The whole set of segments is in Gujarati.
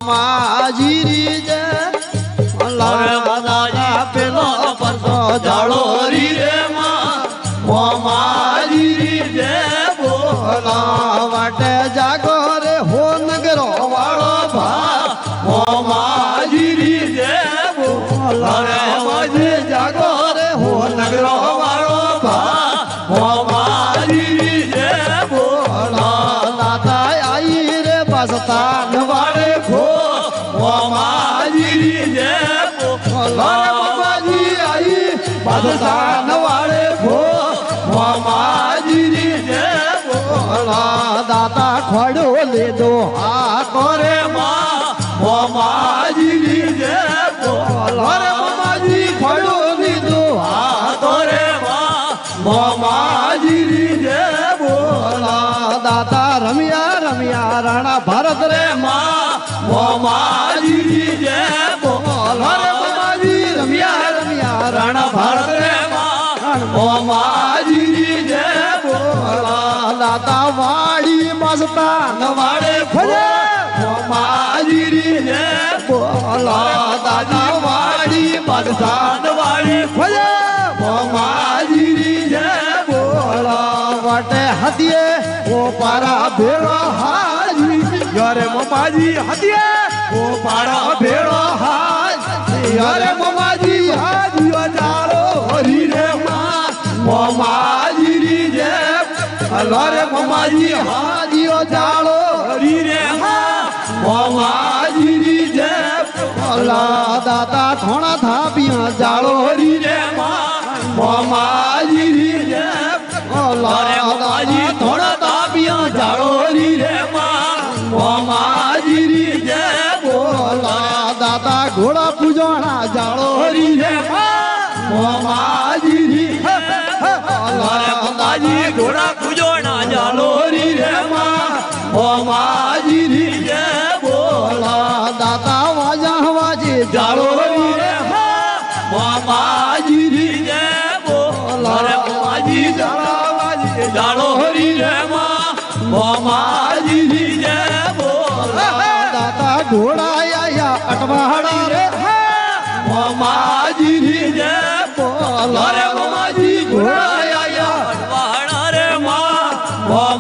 માજીરી જે લાલા પેલો પરસો જાળો રી રે માજીરી જે બોલા વાટે જાગો રે હો નગરો વાળો ભા માજીરી જે બોલા રે માજે જાગો રે હો નગરો વાળો ભા માજીરી જે બોલા દાતા આઈ રે બસતા નવાડે ખો માજીરી જે બોલા બાબાજી આઈ બસતા નવાડે ખો માજીરી જે બોલા દાતા ખોડો લીધો આ કરે માજીરી જે બોલા રે બાબાજી ખોડો લીધો આ કરે માજીરી જે બોલા દાતા રમ્યા રમ્યા રાણા ભારત રે માજીરી જે બોલા રે બાબાજી રમ્યા રમ્યા રાણા ભારત રે માજીરી જે બોલા દાતા વાડી મસ્તા નવાડે ફરે માજીરી જે બોલા દાતા વાડી મસ્તા નવાડે ફરે માજીરી જે બોલા વાટે હદીએ ઓ પારા ભેળો હાજી યારે મમાજી હદીએ ઓ પારા ભેળો હાજી યારે મમાજી હાજી જાળો હરી રે માજીરી જે અલરે મમાજી હાજી જાળો હરી રે માજીરી જે અલા દાતા થોણા થાપિયા જાળો હરી રે માજીરી જે અલા દાતા થોડા થાપિયા જાળો હરી રે માજીરી જે બોલા દાતા ઘોડા પૂજોણા જાળો હરી રે માજીરી માજી ઘોડા પૂજોણા જાળો હરી રે માજીરી જે બોલા દાતા વાજા વાજે જાળો હરી રે માજીરી જે બોલા માજી જાળા વાજે જાળો હરી રે માજીરી જે બોલા દાતા ઘોડા આયા અટવાડા રે માજીરી જે બોલા રે માજી ઘોડા આયા અટવાડા રે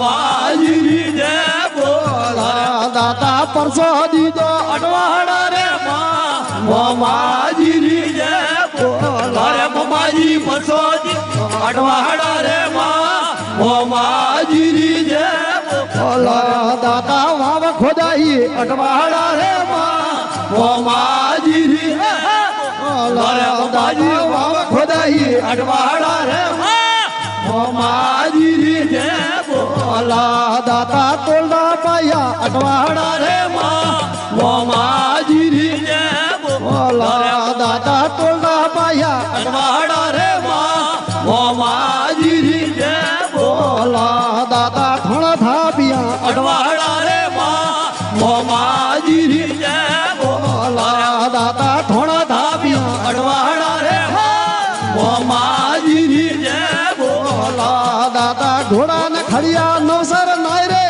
માજીરી જે બોલા દાતા પરસો દીધો અટવાડા રે માજીરી જે બોલા રે માજી પરસો દીધો અટવાડા રે માજીરી જે બોલા દાતા વાવ ખોદાઈ અટવાડા રે માજીરી દાદી વાવ ખોદાઈ અટવાડા રે માજીરી જે બોલા દાતા તોલડા પાયા અટવાડા રે માજીરી જે બોલા દાતા તોલડા પાયા અટવાડા રે માજીરી જે બોલા દાતા થોડા થાપિયા અટવાડા રે માજીરી જે બોલા દાતા થોડા થાપિયા અટવાડા રે માજીરી જે બોલા દાતા ઘોડા ને ખડિયા નવસર નાય રે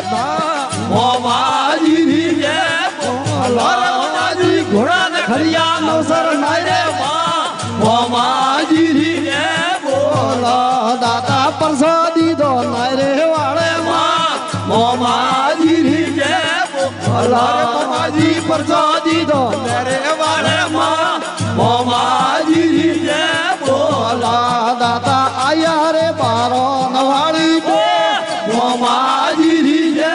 માજીરી જે બોલા માજી ઘોડા ને ખડિયા નવસર નાય રે માજીરી જે બોલા દાતા પરસાદી દો નાય રે વાળે માજીરી જે બોલા માજી પરસાદી દો રે વાળે માજીરી જે બોલા દાતા આયા રે બારો નવાળી માજીરી જે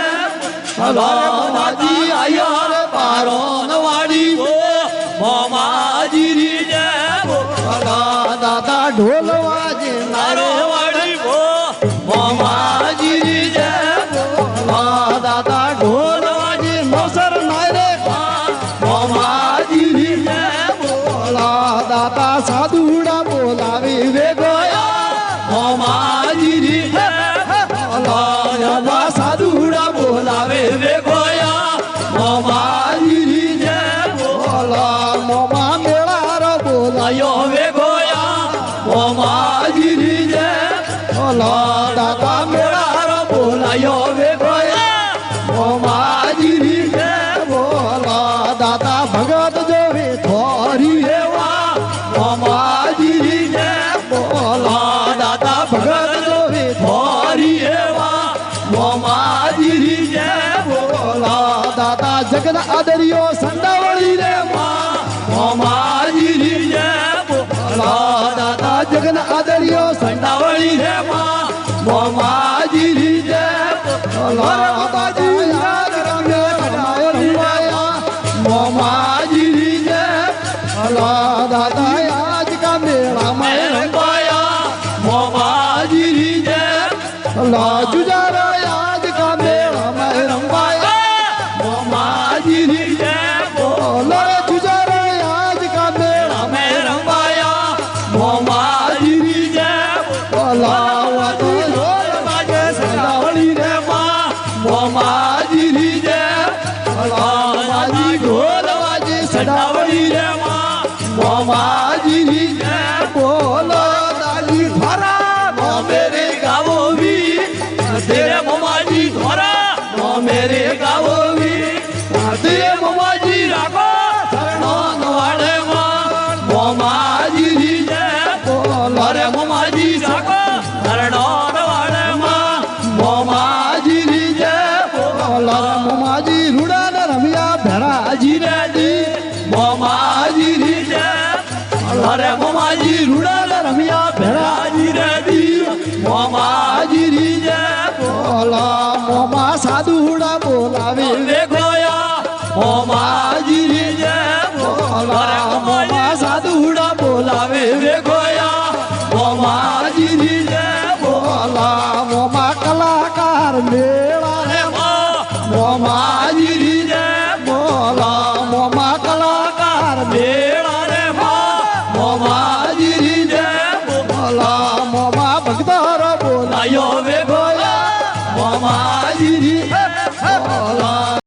માજી આયા રે બારો નવાળી માજીરી જે બોલા દાતા ઢોલ વાજે નારો વાળી માજીરી જે બોલા દાતા ઢોલ વાજે નવસર નાય રે માજી દાતા ભગત જોવે થોરી એવા મોમાજી જય બોલો દાતા ભગત જોવે થોરી એવા મોમાજી જય બોલો દાતા જગન આદરિયો સંડાવળી રે મોમાજી જય બોલો દાતા જગન આદરિયો સંડાવળી રે મોમાજી જય બોલો બાબાજી યાદ રમે રમાયા મોમાજી જય બોલો દાદા આજ કા મેળા में रंगाया मोमाजी जय बोलो जुजारा आज का मेला में रंगाया मोमाजी जय बोलो जुजारा आज का मेला में रंगाया मोमाजी जय बोलो ढोल बाजे संडावली रे मोमाजी जय बोलो माजी ढोल बाजे संडावली रे मोमाजी जय बोलो दाली धरा मेरे गावो भी तेरे मोमाजी धरा मेरे गावो भी तेरे मोमाजी राखो शरणो नवाड़े मोमाजी जय बोलो रे मोमाजी राखो शरणो नवाड़े मोमाजी जय बोलो रे मोमाजी रूड़ा ने रमिया भराजी रे जी मोमाजी जय अरे मोमाजी रूड़ा रमिया भेराजी रे दी मोमाजी जय बोला मोमा साधुड़ा बोलावे देखोया मोमाजी जय बोला मोमा साधुड़ा बोलावे देखोया मोमाजी जय बोला मोमा कलाकार मेला रे मोमाजी जय बोला मोमा कलाकार मेला रे मोमाजी जय बोला मोमा भगतार बोलायो वे गोया मोमाजी